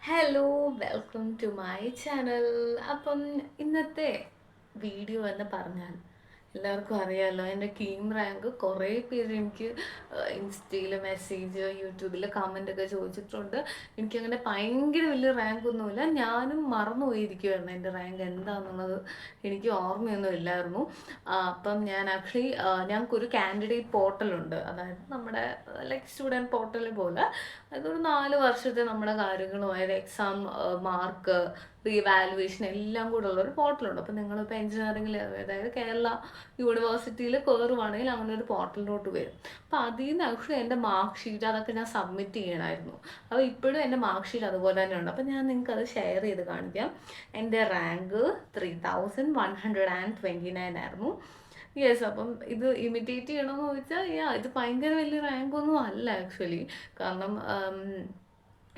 Hello welcome to my channel. അപ്പം ഇന്നത്തെ video എന്ന് പറഞ്ഞാൽ എല്ലാവർക്കും അറിയാമല്ലോ, എൻ്റെ കീം റാങ്ക് കുറേ പേര് എനിക്ക് ഇൻസ്റ്റയിൽ മെസ്സേജ്, യൂട്യൂബിൽ കമൻ്റ് ഒക്കെ ചോദിച്ചിട്ടുണ്ട്. എനിക്കങ്ങനെ ഭയങ്കര വലിയ റാങ്ക് ഒന്നുമില്ല, ഞാനും മറന്നു പോയിരിക്കുമായിരുന്നു എൻ്റെ റാങ്ക് എന്താണെന്നുള്ളത്. എനിക്ക് ഓർമ്മയൊന്നും ഇല്ലായിരുന്നു. അപ്പം ഞാൻ ആക്ച്വലി ഞങ്ങൾക്കൊരു കാൻഡിഡേറ്റ് പോർട്ടലുണ്ട്, അതായത് നമ്മുടെ ലൈക്ക് സ്റ്റുഡൻറ്റ് പോർട്ടൽ പോലെ. അതൊരു 4 വർഷത്തെ നമ്മുടെ കാര്യങ്ങളും അതായത് എക്സാം മാർക്ക് റീവാലുവേഷൻ എല്ലാം കൂടെ ഉള്ളൊരു പോർട്ടലുണ്ട്. അപ്പോൾ നിങ്ങളിപ്പോൾ എഞ്ചിനീയറിംഗിൽ അതായത് കേരള യൂണിവേഴ്സിറ്റിയിൽ കയറുവാണെങ്കിൽ അങ്ങനെ ഒരു പോർട്ടലിലോട്ട് വരും. അപ്പോൾ അതിൽ നിന്ന് ആക്ച്വലി എൻ്റെ മാർക്ക് ഷീറ്റ് അതൊക്കെ ഞാൻ സബ്മിറ്റ് ചെയ്യണമായിരുന്നു. അപ്പോൾ ഇപ്പോഴും എൻ്റെ മാർക്ക് ഷീറ്റ് അതുപോലെ തന്നെ ഉണ്ട്. അപ്പോൾ ഞാൻ നിങ്ങൾക്ക് അത് ഷെയർ ചെയ്ത് കാണിക്കാം. എൻ്റെ റാങ്ക് 3129 ആയിരുന്നു. യെസ്. അപ്പം ഇത് ഇമിറ്റേറ്റ് ചെയ്യണമെന്ന് ചോദിച്ചാൽ ഇത് ഭയങ്കര വലിയ റാങ്കൊന്നും അല്ല ആക്ച്വലി. കാരണം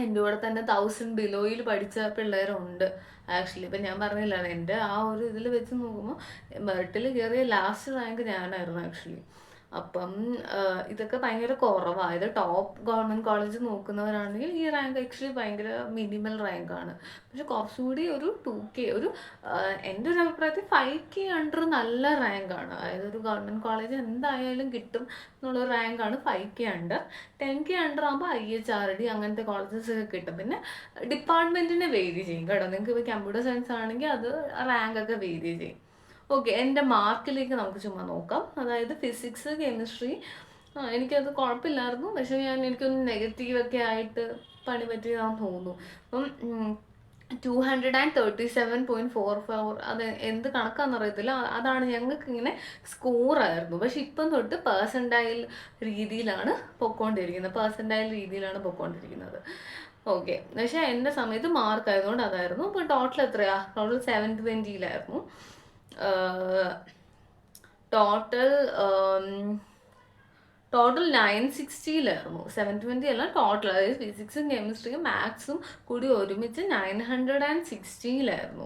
എൻ്റെ കൂടെ തന്നെ 1000 ബിലോയിൽ പഠിച്ച പിള്ളേരുണ്ട് ആക്ച്വലി. ഇപ്പം ഞാൻ പറഞ്ഞില്ലാണ്, എൻ്റെ ആ ഒരു ഇതിൽ വെച്ച് നോക്കുമ്പോൾ മെറിറ്റിൽ കയറിയ ലാസ്റ്റ് റാങ്ക് ഞാനായിരുന്നു ആക്ച്വലി. അപ്പം ഇതൊക്കെ ഭയങ്കര കുറവാണ്. ഇത് ടോപ്പ് ഗവൺമെൻറ് കോളേജ് നോക്കുന്നവരാണെങ്കിൽ ഈ റാങ്ക് ആക്ച്വലി ഭയങ്കര മിനിമൽ റാങ്കാണ്. പക്ഷെ കുറച്ചുകൂടി ഒരു 2K എൻ്റെ ഒരു അഭിപ്രായത്തിൽ 5K അണ്ടർ നല്ല റാങ്കാണ്. അതായത് ഒരു ഗവൺമെൻറ് കോളേജ് എന്തായാലും കിട്ടും എന്നുള്ളൊരു റാങ്കാണ് 5K അണ്ടർ. 10K അണ്ടർ ആകുമ്പോൾ IHRD അങ്ങനത്തെ കോളേജസ് ഒക്കെ കിട്ടും. പിന്നെ ഡിപ്പാർട്ട്മെൻറ്റിനെ വേരി ചെയ്യും കേട്ടോ. നിങ്ങൾക്ക് ഇപ്പോൾ കമ്പ്യൂട്ടർ സയൻസ് ആണെങ്കിൽ അത് റാങ്കൊക്കെ വേരി ചെയ്യും. ഓക്കെ, എൻ്റെ മാർക്കിലേക്ക് നമുക്ക് ചുമ്മാ നോക്കാം. അതായത് ഫിസിക്സ്, കെമിസ്ട്രി എനിക്കത് കുഴപ്പമില്ലായിരുന്നു. പക്ഷേ എനിക്കൊന്ന് നെഗറ്റീവൊക്കെ ആയിട്ട് പണി പറ്റിയതാണെന്ന് തോന്നുന്നു. അപ്പം 237.44 അത് എന്ത് കണക്കാണെന്ന് അറിയത്തില്ല. അതാണ് ഞങ്ങൾക്ക് ഇങ്ങനെ സ്കോറായിരുന്നു. പക്ഷെ ഇപ്പം തൊട്ട് പേഴ്സൻറ്റൈൽ രീതിയിലാണ് ഓക്കെ. പക്ഷേ എൻ്റെ സമയത്ത് മാർക്ക് ആയതുകൊണ്ട് അതായിരുന്നു. അപ്പോൾ ടോട്ടൽ എത്രയാ? ടോട്ടൽ 720 ടോട്ടൽ ടോട്ടൽ 960 720 അല്ല ടോട്ടൽ. അതായത് ഫിസിക്സും കെമിസ്ട്രിയും മാത്സും കൂടി ഒരുമിച്ച് 960.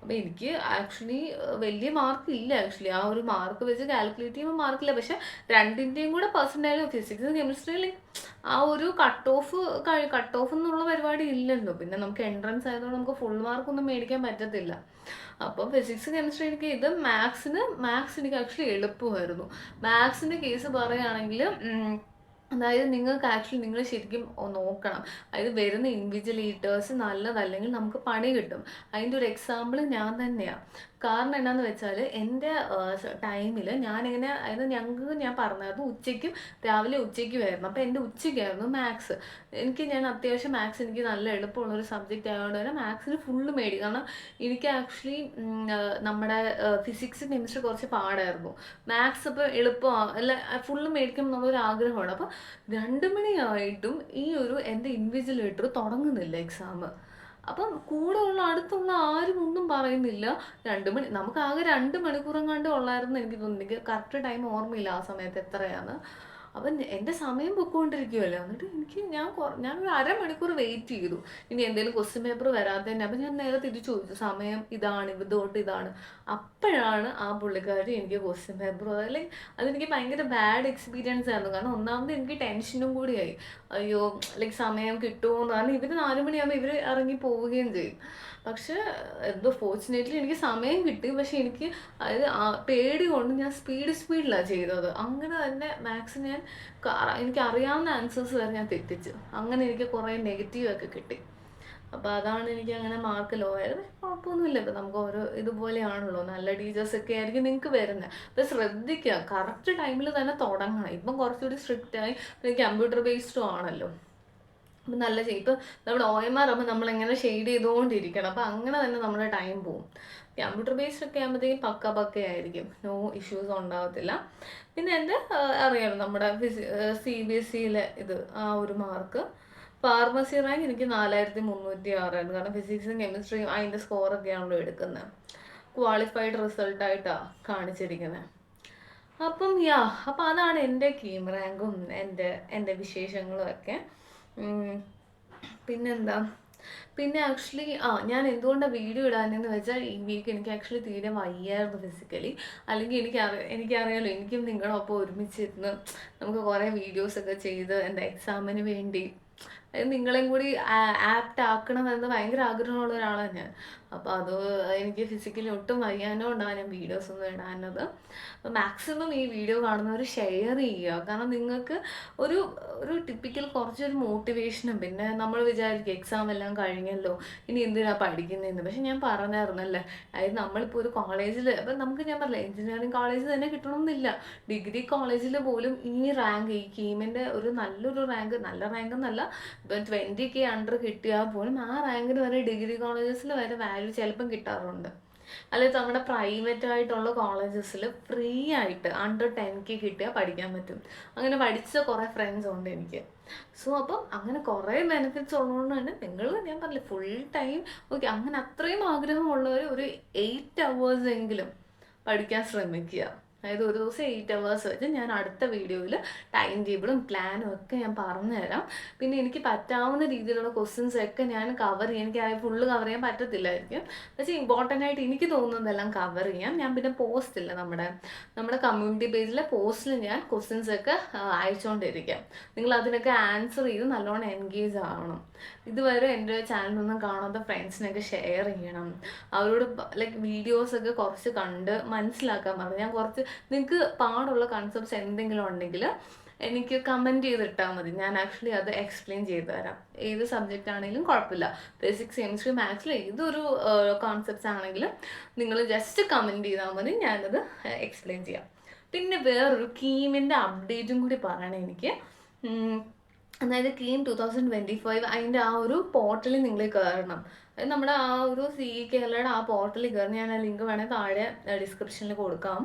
അപ്പോൾ എനിക്ക് ആക്ച്വലി വലിയ മാർക്ക് ഇല്ല ആക്ച്വലി. ആ ഒരു മാർക്ക് വെച്ച് കാൽക്കുലേറ്റ് ചെയ്യുമ്പോൾ മാർക്കില്ല. പക്ഷെ രണ്ടിൻ്റെയും കൂടെ പെർസെൻറ്റേജ് ഫിസിക്സും കെമിസ്ട്രിയിൽ ആ ഒരു കട്ട് ഓഫ് എന്നുള്ള പരിപാടി ഇല്ലല്ലോ. പിന്നെ നമുക്ക് എൻട്രൻസ് ആയതുകൊണ്ട് നമുക്ക് ഫുൾ മാർക്കൊന്നും മേടിക്കാൻ പറ്റത്തില്ല. അപ്പോൾ ഫിസിക്സ് കെമിസ്ട്രി മാത്സ് എനിക്ക് ആക്ച്വലി എളുപ്പമായിരുന്നു. മാത്സിൻ്റെ കേസ് പറയുകയാണെങ്കിൽ അതായത് നിങ്ങൾക്ക് ആക്ച്വലി നിങ്ങൾ ശരിക്കും നോക്കണം. അതായത് വരുന്ന ഇൻവിജിലേറ്റേഴ്സ് നല്ലതല്ലെങ്കിൽ നമുക്ക് പണി കിട്ടും. അതിൻ്റെ ഒരു എക്സാമ്പിൾ ഞാൻ തന്നെയാണ്. കാരണം എന്താണെന്ന് വെച്ചാൽ എൻ്റെ ടൈമിൽ ഞാനിങ്ങനെ, അതായത് ഞങ്ങൾക്ക് ഞാൻ പറഞ്ഞായിരുന്നു രാവിലെ ഉച്ചയ്ക്കുമായിരുന്നു. അപ്പോൾ എൻ്റെ ഉച്ചയ്ക്കായിരുന്നു മാത്സ്. ഞാൻ അത്യാവശ്യം മാത്സ് എനിക്ക് നല്ല എളുപ്പമുള്ളൊരു സബ്ജക്റ്റ് ആയതുകൊണ്ട് തന്നെ മാത്സിന് ഫുള്ള് മേടിക്കും. കാരണം എനിക്ക് ആക്ച്വലി നമ്മുടെ ഫിസിക്സ് കെമിസ്ട്രി കുറച്ച് പാടായിരുന്നു. മാത്സ് ഇപ്പോൾ എളുപ്പമാണ് അല്ല, ഫുള്ള് മേടിക്കണം എന്നുള്ളൊരു ആഗ്രഹമാണ്. അപ്പോൾ 2 മണിയായിട്ടും എൻ്റെ ഇൻവിജിലേറ്റർ തുടങ്ങുന്നില്ല എക്സാം. അപ്പം അടുത്തുള്ള ആരും ഒന്നും പറയുന്നില്ല. 2 മണി, നമുക്ക് ആകെ 2 മണിക്കൂറെങ്ങാണ്ട് ഉള്ളായിരുന്നു എനിക്ക് തോന്നുന്നു. എനിക്ക് കറക്റ്റ് ടൈം ഓർമ്മയില്ല ആ സമയത്ത് എത്രയാണ്. അപ്പം എൻ്റെ സമയം പൊയ്ക്കൊണ്ടിരിക്കുമല്ലോ. എന്നിട്ട് ഞാൻ ഒരു അരമണിക്കൂർ വെയിറ്റ് ചെയ്തു, ഇനി എന്തെങ്കിലും ക്വസ്റ്റ്യൻ പേപ്പർ വരാത്തതന്നെ. അപ്പം ഞാൻ നേരെ തിരിച്ചു ചോദിച്ചു, സമയം ഇതാണ്, ഇതാണ്. അപ്പോഴാണ് ആ പുള്ളിക്കാരി എനിക്ക് ക്വസ്റ്റ്യൻ പേപ്പർ, ലൈക്ക് അതെനിക്ക് ഭയങ്കര ബാഡ് എക്സ്പീരിയൻസ് ആയിരുന്നു. കാരണം ഒന്നാമത് എനിക്ക് ടെൻഷനും കൂടിയായി. അയ്യോ, ലൈക്ക് സമയം കിട്ടുമോ എന്ന്. കാരണം ഇവർ 4 മണിയാകുമ്പോൾ ഇവർ ഇറങ്ങി പോവുകയും ചെയ്യും. പക്ഷെ എന്തോ ഫോർച്ചുനേറ്റ്ലി എനിക്ക് സമയം കിട്ടി. പക്ഷെ എനിക്ക് അതായത് പേടി കൊണ്ട് ഞാൻ സ്പീഡിലാണ് ചെയ്തത്. അങ്ങനെ തന്നെ മാത്സ് എനിക്ക് അറിയാവുന്ന ആൻസേഴ്സ് വരെ ഞാൻ തെറ്റിച്ചു. അങ്ങനെ എനിക്ക് കുറേ നെഗറ്റീവൊക്കെ കിട്ടി. അപ്പോൾ അതാണ് എനിക്ക് അങ്ങനെ മാർക്ക് ലോ ആയത്. കുഴപ്പമൊന്നുമില്ല. ഇപ്പം നമുക്ക് ഓരോ ഇതുപോലെയാണല്ലോ, നല്ല ടീച്ചേഴ്സൊക്കെ ആയിരിക്കും നിങ്ങൾക്ക് വരുന്നത്. അപ്പോൾ ശ്രദ്ധിക്കുക, കറക്റ്റ് ടൈമിൽ തന്നെ തുടങ്ങണം. ഇപ്പം കുറച്ചുകൂടി സ്ട്രിക്റ്റായി, പിന്നെ കമ്പ്യൂട്ടർ ബേസ്ഡും ആണല്ലോ. അപ്പം നല്ല ഇപ്പം നമ്മൾ OMR ആകുമ്പോൾ നമ്മളെങ്ങനെ ഷെയ്ഡ് ചെയ്തുകൊണ്ടിരിക്കണം. അപ്പോൾ അങ്ങനെ തന്നെ നമ്മുടെ ടൈം പോവും. കമ്പ്യൂട്ടർ ബേസ്ഡ് ഒക്കെ ആകുമ്പോഴത്തേക്കും പക്കയായിരിക്കും, നോ ഇഷ്യൂസ് ഉണ്ടാകത്തില്ല. പിന്നെ എൻ്റെ അറിയാമല്ലോ നമ്മുടെ CBSEയിലെ ആ ഒരു മാർക്ക്. ഫാർമസി റാങ്ക് എനിക്ക് 4306 കാരണം ഫിസിക്സും കെമിസ്ട്രിയും അതിൻ്റെ സ്കോറൊക്കെയാണല്ലോ എടുക്കുന്നത്. ക്വാളിഫൈഡ് റിസൾട്ടായിട്ടാണ് കാണിച്ചിരിക്കുന്നത്. അപ്പം അപ്പം അതാണ് എൻ്റെ കീം റാങ്കും എൻ്റെ വിശേഷങ്ങളും ഒക്കെ. പിന്നെന്താ, പിന്നെ ആക്ച്വലി ഞാൻ എന്തുകൊണ്ടാണ് വീഡിയോ ഇടാനെന്ന് വെച്ചാൽ ഈ വീക്ക് എനിക്ക് ആക്ച്വലി തീരെ വയ്യായിരുന്നു ഫിസിക്കലി. അല്ലെങ്കിൽ എനിക്കറിയാമല്ലോ, എനിക്കും നിങ്ങളൊപ്പം ഒരുമിച്ചിരുന്ന് നമുക്ക് കുറേ വീഡിയോസൊക്കെ ചെയ്ത് എൻ്റെ എക്സാമിന് വേണ്ടി നിങ്ങളെയും കൂടി ആപ്റ്റ് ആക്കണമെന്ന് ഭയങ്കര ആഗ്രഹമുള്ള ഒരാളാണ് ഞാൻ. അപ്പോൾ അത് എനിക്ക് ഫിസിക്കലി ഒട്ടും വയ്യാനോ ഉണ്ടാകും ഞാൻ വീഡിയോസ് ഒന്നും ഇടാനത്. അപ്പോൾ മാക്സിമം ഈ വീഡിയോ കാണുന്നവർ ഷെയർ ചെയ്യുക. കാരണം നിങ്ങൾക്ക് ഒരു ഒരു ടിപ്പിക്കൽ കുറച്ചൊരു മോട്ടിവേഷനും, പിന്നെ നമ്മൾ വിചാരിക്കും എക്സാം എല്ലാം കഴിഞ്ഞല്ലോ ഇനി എന്തിനാണ് പഠിക്കുന്നതെന്ന്. പക്ഷെ ഞാൻ പറഞ്ഞായിരുന്നല്ലേ, അതായത് നമ്മളിപ്പോൾ ഒരു കോളേജിൽ, അപ്പം നമുക്ക് ഞാൻ പറഞ്ഞില്ല എഞ്ചിനീയറിംഗ് കോളേജ് തന്നെ കിട്ടണമെന്നില്ല, ഡിഗ്രി കോളേജിൽ പോലും ഈ റാങ്ക്, ഈ കീമിൻ്റെ ഒരു നല്ലൊരു റാങ്ക്, നല്ല റാങ്ക് എന്നല്ല, ഇപ്പം 20K അണ്ടർ കിട്ടിയാൽ പോലും ആ റാങ്കിന് വരെ ഡിഗ്രി കോളേജസിൽ വരെ വാല്യൂ ചിലപ്പം കിട്ടാറുണ്ട്. അല്ലെങ്കിൽ നമ്മുടെ പ്രൈവറ്റ് ആയിട്ടുള്ള കോളേജസിൽ ഫ്രീ ആയിട്ട് അണ്ടർ 10K കിട്ടിയാൽ പഠിക്കാൻ പറ്റും. അങ്ങനെ പഠിച്ച കുറേ ഫ്രണ്ട്സ് ഉണ്ട് എനിക്ക്. സോ അപ്പം അങ്ങനെ കുറേ ബെനിഫിറ്റ്സ് ഉള്ളതുകൊണ്ട് തന്നെ നിങ്ങൾ, ഞാൻ പറഞ്ഞില്ല, ഫുൾ ടൈം ഓക്കെ അങ്ങനെ അത്രയും ആഗ്രഹമുള്ളവർ ഒരു 8 hours എങ്കിലും പഠിക്കാൻ ശ്രമിക്കുക. അതായത് ഒരു ദിവസം 8 hours വെച്ച് ഞാൻ അടുത്ത വീഡിയോയിൽ ടൈം ടേബിളും പ്ലാനും ഒക്കെ ഞാൻ പറഞ്ഞുതരാം. പിന്നെ എനിക്ക് പറ്റാവുന്ന രീതിയിലുള്ള ക്വസ്റ്റ്യൻസ് ഒക്കെ ഞാൻ കവർ ചെയ്യാം. എനിക്ക് ഫുള്ള് കവർ ചെയ്യാൻ പറ്റത്തില്ലായിരിക്കും, പക്ഷേ ഇമ്പോർട്ടൻ്റ് ആയിട്ട് എനിക്ക് തോന്നുന്നതെല്ലാം കവർ ചെയ്യാം ഞാൻ. പിന്നെ പോസ്റ്റില്ല, നമ്മുടെ കമ്മ്യൂണിറ്റി പേജിലെ പോസ്റ്റിൽ ഞാൻ ക്വസ്റ്റ്യൻസ് ഒക്കെ അയച്ചുകൊണ്ടിരിക്കാം. നിങ്ങൾ അതിനൊക്കെ ആൻസർ ചെയ്ത് നല്ലോണം എൻഗേജ് ആവണം. ഇതുവരെ എൻ്റെ ചാനലൊന്നും കാണാത്ത ഫ്രണ്ട്സിനൊക്കെ ഷെയർ ചെയ്യണം. അവരോട് ലൈക്ക് വീഡിയോസൊക്കെ കുറച്ച് കണ്ട് മനസ്സിലാക്കാൻ പറഞ്ഞു. ഞാൻ കുറച്ച്, നിങ്ങൾക്ക് പാടുള്ള കൺസെപ്റ്റ്സ് എന്തെങ്കിലും ഉണ്ടെങ്കിൽ എനിക്ക് കമൻറ്റ് ചെയ്തിട്ടാൽ മതി, ഞാൻ ആക്ച്വലി അത് എക്സ്പ്ലെയിൻ ചെയ്തു തരാം. ഏത് സബ്ജക്റ്റ് ആണെങ്കിലും കുഴപ്പമില്ല, ഫിസിക്സ് കെമിസ്ട്രി മാത്സിൽ ഏതൊരു കോൺസെപ്റ്റ്സ് ആണെങ്കിലും നിങ്ങൾ ജസ്റ്റ് കമൻറ്റ് ചെയ്താൽ മതി, ഞാനത് എക്സ്പ്ലെയിൻ ചെയ്യാം. പിന്നെ വേറൊരു കീമിൻ്റെ അപ്ഡേറ്റും കൂടി പറയണം എനിക്ക്. അതായത് കീം 2025 അതിൻ്റെ ആ ഒരു പോർട്ടലിൽ നിങ്ങൾ കയറണം. നമ്മുടെ ആ ഒരു CE-കേരളയുടെ ആ പോർട്ടലിൽ കയറി, ഞാൻ ആ ലിങ്ക് വേണമെങ്കിൽ താഴെ ഡിസ്ക്രിപ്ഷനിൽ കൊടുക്കാം.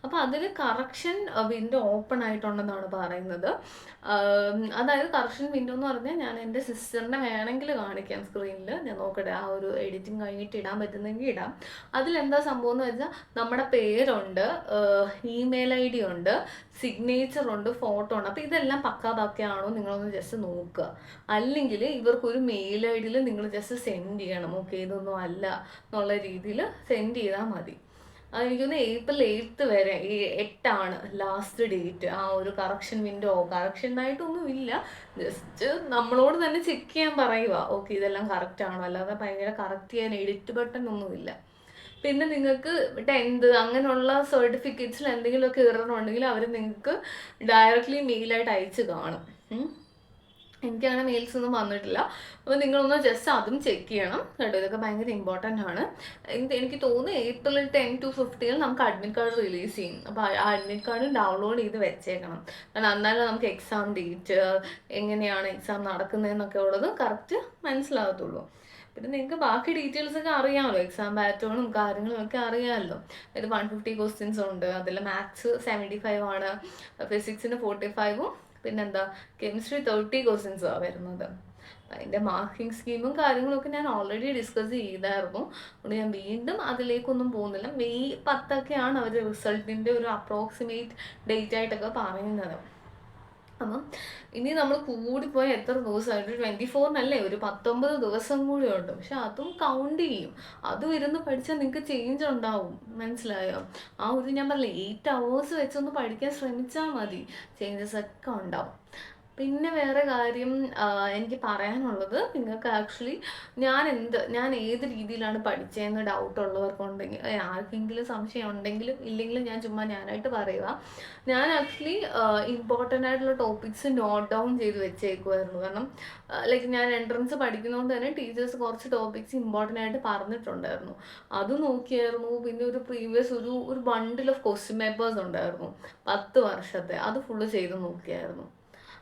അപ്പോൾ അതിൽ കറക്ഷൻ വിൻഡോ ഓപ്പൺ ആയിട്ടുണ്ടെന്നാണ് പറയുന്നത്. അതായത് കറക്ഷൻ വിൻഡോ എന്ന് പറഞ്ഞാൽ ഞാൻ എൻ്റെ സിസ്റ്ററിനെ വേണമെങ്കിൽ കാണിക്കാം സ്ക്രീനിൽ, ഞാൻ നോക്കട്ടെ ആ ഒരു എഡിറ്റിംഗ് കഴിഞ്ഞിട്ട് ഇടാൻ പറ്റുന്നെങ്കിൽ ഇടാം. അതിലെന്താ സംഭവം എന്ന് വെച്ചാൽ നമ്മുടെ പേരുണ്ട്, ഇമെയിൽ ID ഉണ്ട്, സിഗ്നേച്ചർ ഉണ്ട്, ഫോട്ടോ ഉണ്ട്. അപ്പോൾ ഇതെല്ലാം പക്കാതാക്കിയാണോ നിങ്ങളൊന്ന് ജസ്റ്റ് നോക്കുക. അല്ലെങ്കിൽ ഇവർക്കൊരു മെയിൽ ID നിങ്ങൾ ജസ്റ്റ് സെൻഡ് ചെയ്യണം. ഓക്കെ, ഇതൊന്നും അല്ല എന്നുള്ള രീതിയിൽ സെൻഡ് ചെയ്താൽ മതി. അതെനിക്കൊന്ന് April 8th വരെ, 8 ലാസ്റ്റ് ഡേറ്റ്. ആ ഒരു കറക്ഷൻ വിൻഡോ, കറക്ഷൻ ആയിട്ടൊന്നും ഇല്ല, ജസ്റ്റ് നമ്മളോട് തന്നെ ചെക്ക് ചെയ്യാൻ പറയുക. ഓക്കെ, ഇതെല്ലാം കറക്റ്റ് ആണോ, അല്ലാതെ ഭയങ്കര കറക്റ്റ് ചെയ്യാൻ എഡിറ്റ് ബട്ടൺ ഒന്നുമില്ല. പിന്നെ നിങ്ങൾക്ക് 10th അങ്ങനെയുള്ള സർട്ടിഫിക്കറ്റ്സിൽ എന്തെങ്കിലുമൊക്കെ എററുണ്ടെങ്കിൽ അവർ നിങ്ങൾക്ക് ഡയറക്റ്റ്ലി മെയിലായിട്ട് അയച്ച് കാണും. എനിക്കങ്ങനെ മെയിൽസ് ഒന്നും വന്നിട്ടില്ല. അപ്പോൾ നിങ്ങളൊന്ന് ജസ്റ്റ് അതും ചെക്ക് ചെയ്യണം കേട്ടോ. ഇതൊക്കെ ഭയങ്കര ഇമ്പോർട്ടൻ്റ് ആണ്. എനിക്ക് തോന്നുന്നു April 10 to 15 നമുക്ക് അഡ്മിറ്റ് കാർഡ് റിലീസ് ചെയ്യും. അപ്പോൾ ആ അഡ്മിറ്റ് കാർഡ് ഡൗൺലോഡ് ചെയ്ത് വെച്ചേക്കണം. കാരണം എന്നാലും നമുക്ക് എക്സാം ഡേറ്റ്, എങ്ങനെയാണ് എക്സാം നടക്കുന്നതെന്നൊക്കെ ഉള്ളത് കറക്റ്റ് മനസ്സിലാകത്തുള്ളൂ. പിന്നെ നിങ്ങൾക്ക് ബാക്കി ഡീറ്റെയിൽസ് ഒക്കെ അറിയാമല്ലോ, എക്സാം പാറ്റേണും കാര്യങ്ങളും ഒക്കെ അറിയാമല്ലോ. അതായത് 150 ക്വസ്റ്റ്യൻസ് ഉണ്ട്, അതിൽ മാത്സ് 75 ആണ്, ഫിസിക്സിന് 45ഉം, പിന്നെന്താ കെമിസ്ട്രി 30 ക്വസ്റ്റ്യൻസാണ് വരുന്നത്. അതിൻ്റെ മാർക്കിംഗ് സ്കീമും കാര്യങ്ങളൊക്കെ ഞാൻ ഓൾറെഡി ഡിസ്കസ് ചെയ്തായിരുന്നു. അതുകൊണ്ട് ഞാൻ വീണ്ടും അതിലേക്കൊന്നും പോകുന്നില്ല. May 10 അവർ റിസൾട്ടിൻ്റെ ഒരു അപ്രോക്സിമേറ്റ് ഡേറ്റ് ആയിട്ടൊക്കെ പറയുന്നത്. അപ്പം ഇനി നമ്മൾ കൂടിപ്പോയി എത്ര ദിവസമായിട്ട്, 24 ഒരു 19 ദിവസം കൂടി ഉണ്ട്. പക്ഷെ അതും കൗണ്ട് ചെയ്യും. അതും ഇരുന്ന് പഠിച്ചാൽ നിങ്ങൾക്ക് ചേഞ്ച് ഉണ്ടാവും, മനസ്സിലായോ? ആ ഒരു ഞാൻ പറഞ്ഞില്ലേ 8 hours വെച്ചൊന്ന് പഠിക്കാൻ ശ്രമിച്ചാൽ മതി, ചേഞ്ചസ് ഒക്കെ ഉണ്ടാവും. പിന്നെ വേറെ കാര്യം എനിക്ക് പറയാനുള്ളത്, നിങ്ങൾക്ക് ആക്ച്വലി ഞാൻ ഏത് രീതിയിലാണ് പഠിച്ചതെന്ന് ഡൗട്ട് ഉള്ളവർക്കുണ്ടെങ്കിൽ, ആർക്കെങ്കിലും സംശയം ഉണ്ടെങ്കിലും ഇല്ലെങ്കിലും ഞാൻ ചുമ്മാ ഞാനായിട്ട് പറയുക. ഞാൻ ആക്ച്വലി ഇമ്പോർട്ടൻ്റ് ആയിട്ടുള്ള ടോപ്പിക്സ് നോട്ട് ഡൗൺ ചെയ്ത് വെച്ചേക്കുമായിരുന്നു. കാരണം ലൈക്ക് ഞാൻ എൻട്രൻസ് പഠിക്കുന്നതുകൊണ്ട് തന്നെ ടീച്ചേഴ്സ് കുറച്ച് ടോപ്പിക്സ് ഇമ്പോർട്ടൻ്റ് ആയിട്ട് പറഞ്ഞിട്ടുണ്ടായിരുന്നു, അത് നോക്കിയായിരുന്നു. പിന്നെ ഒരു പ്രീവിയസ് ഒരു ബണ്ടിൽ ഓഫ് ക്വസ്റ്റ്യൻ പേപ്പേഴ്സ് ഉണ്ടായിരുന്നു 10 വർഷത്തെ, അത് ഫുള്ള് ചെയ്ത് നോക്കിയായിരുന്നു.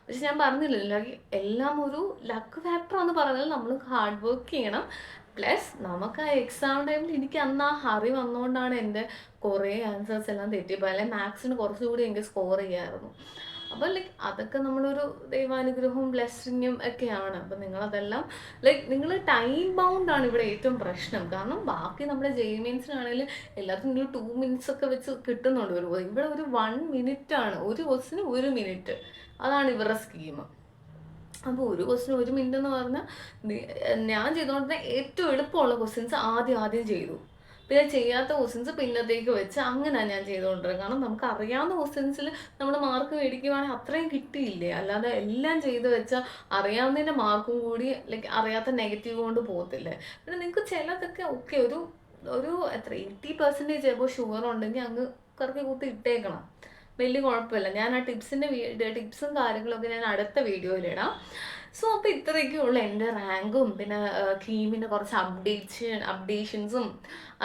പക്ഷെ ഞാൻ പറഞ്ഞില്ലല്ലോ, എല്ലാം ഒരു ലക്ക് ഫാക്ടറാന്ന് പറഞ്ഞാൽ നമ്മൾ ഹാർഡ് വർക്ക് ചെയ്യണം. പ്ലസ് നമുക്ക് ആ എക്സാം ടൈമിൽ എനിക്ക് അന്ന് ആ ഹറി വന്നുകൊണ്ടാണ് എൻ്റെ കുറേ ആൻസേഴ്സ് എല്ലാം തെറ്റിപ്പോയി. അല്ലെങ്കിൽ മാത്സിന് കുറച്ചുകൂടി എനിക്ക് സ്കോർ ചെയ്യാമായിരുന്നു. അപ്പോൾ ലൈക്ക് അതൊക്കെ നമ്മളൊരു ദൈവാനുഗ്രഹവും ബ്ലെസ്സിങ്ങും ഒക്കെയാണ്. അപ്പം നിങ്ങളതെല്ലാം ലൈക്ക് നിങ്ങൾ ടൈം ബൗണ്ടാണ് ഇവിടെ ഏറ്റവും പ്രശ്നം. കാരണം ബാക്കി നമ്മുടെ JEE-മെയിൻസിനാണെങ്കിലും എല്ലാത്തിനും നിങ്ങൾ 2 minutes ഒക്കെ വെച്ച് കിട്ടുന്നുണ്ട്. ഇവിടെ ഒരു 1 minute ആണ്, ഒരു ക്വസ്റ്റിന് 1 minute. അതാണ് ഇവരുടെ സ്കീം. അപ്പോൾ ഒരു ക്വസ്റ്റിന് 1 minute എന്ന് പറഞ്ഞാൽ ഞാൻ ചെയ്തുകൊണ്ടിരുന്ന ഏറ്റവും എളുപ്പമുള്ള ക്വസ്റ്റ്യൻസ് ആദ്യം ചെയ്തു. പിന്നെ ചെയ്യാത്ത ക്വസ്റ്റ്യൻസ് പിന്നത്തേക്ക് വെച്ച് അങ്ങനെയാണ് ഞാൻ ചെയ്തുകൊണ്ടിരുന്നത്. കാരണം നമുക്ക് അറിയാവുന്ന ക്വസ്റ്റ്യൻസിൽ നമ്മൾ മാർക്ക് മേടിക്കുവാണെങ്കിൽ അത്രയും കിട്ടിയില്ലേ. അല്ലാതെ എല്ലാം ചെയ്ത് വെച്ചാൽ അറിയാവുന്നതിൻ്റെ മാർക്കും കൂടി ലൈക്ക് അറിയാത്ത നെഗറ്റീവ് കൊണ്ട് പോകത്തില്ലേ. പിന്നെ നിങ്ങൾക്ക് ചിലതൊക്കെ ഓക്കെ ഒരു എത്ര 80% ചിലപ്പോൾ ഷുഗർ ഉണ്ടെങ്കിൽ അങ്ങ് കറക്കി കൂട്ടി ഇട്ടേക്കണം, വലിയ കുഴപ്പമില്ല. ഞാൻ ആ ടിപ്സും കാര്യങ്ങളൊക്കെ ഞാൻ അടുത്ത വീഡിയോയിലിടാം. സോ അപ്പോൾ ഇത്രയൊക്കെ ഉള്ളൂ എൻ്റെ റാങ്കും പിന്നെ കീമിൻ്റെ കുറച്ച് അപ്ഡേഷൻസും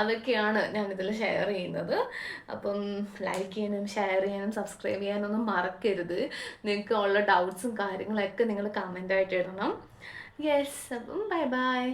അതൊക്കെയാണ് ഞാനിതിൽ ഷെയർ ചെയ്യുന്നത്. അപ്പം ലൈക്ക് ചെയ്യാനും ഷെയർ ചെയ്യാനും സബ്സ്ക്രൈബ് ചെയ്യാനൊന്നും മറക്കരുത്. നിങ്ങൾക്ക് ഉള്ള ഡൗട്ട്സും കാര്യങ്ങളൊക്കെ നിങ്ങൾ കമൻ്റായിട്ട് ഇടണം. യെസ്, അപ്പം ബൈ ബൈ.